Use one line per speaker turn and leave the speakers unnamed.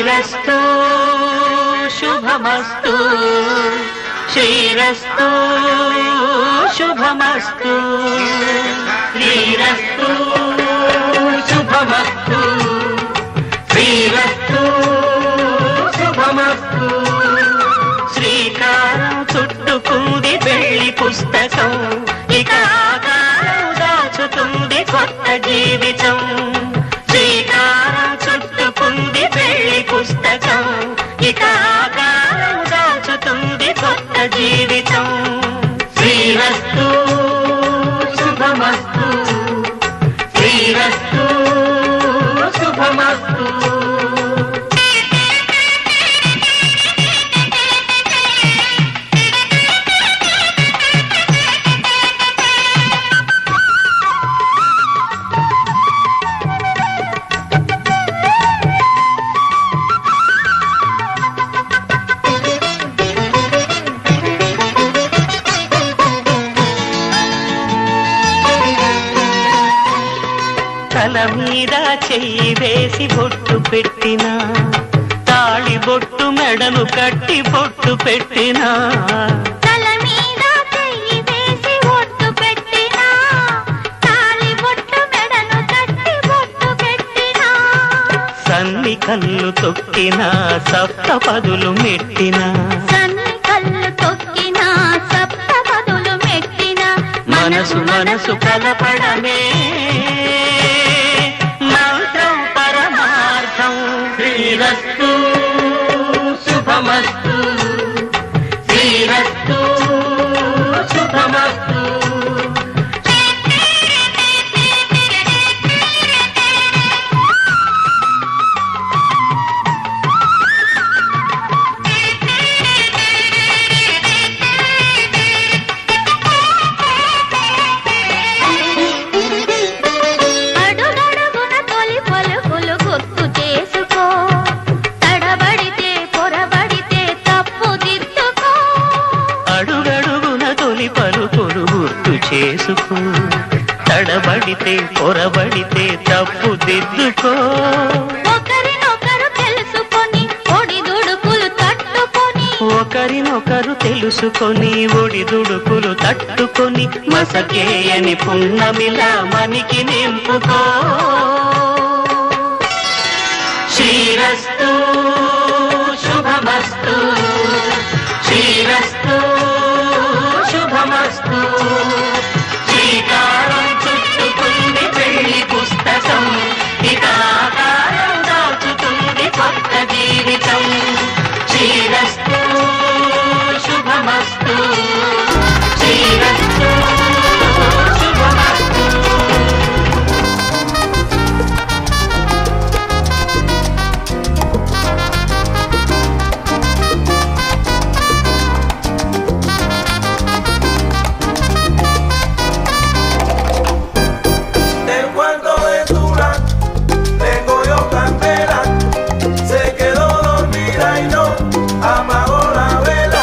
శ్రీరస్తు శుభమస్తు శ్రీరస్తు శుభమస్తు శ్రీరస్తు శుభమస్తు శ్రీరస్తు శుభమస్తు శ్రీకారం చుట్టుకుంది పెళ్లి పుస్తకం ఇక ఆకారం దాచుతుంది కొత్త జీవితం శ్రీకారం చుట్టుకుంది పెళ్లి పుస్తకం ఇక ఆకారం దాచుతుంది కొత్త జీవితం శ్రీరస్తు శుభమస్తు శ్రీరస్తు శుభమస్తు తల మీద చెయ్యి వేసి బొట్టు పెట్టినా తాళి బొట్టు మెడను కట్టి బొట్టు పెట్టినా
తల మీద చెయ్యి వేసి బొట్టు పెట్టినా తాళి బొట్టు మెడను కట్టి బొట్టు పెట్టినా
సన్ని కళ్ళు తొక్కినా సప్తపదులు మెట్టినా
సన్ని కళ్ళు తొక్కినా సప్తపదులు మెట్టినా
మనసు మనసు కలపడమే మంత్రం పరమార్థం శ్రీరస్తు శుభమస్తు శ్రీరస్తు శుభమస్తు
అడుగడుగున తొలి పలుకులు గుర్తు చేసుకో తడబడితే పొరబడితే తప్పు దిద్దుకో
అడుగడుగున తొలి పలుకులు గుర్తు చేసుకో తడబడితే పొరబడితే తప్పు దిద్దుకో
ఒకరినొకరు తెలుసుకొని ఒడిదుడుకులు తట్టుకొని
ఒకరినొకరు తెలుసుకొని ఒడిదుడుకులు తట్టుకొని మసకేయని పున్నమిలా మనికి నింపుకో శ్రీరస్తు శుభమస్తు శ్రీరస్తు శుభమస్తు శ్రీకారం చుట్టుకుంది పెళ్లి పుస్తకం ఇక ఆకారం దాచుతుంది కొత్త జీవితం శ్రీరస్తు శుభమస్తు శ్రీరస్తు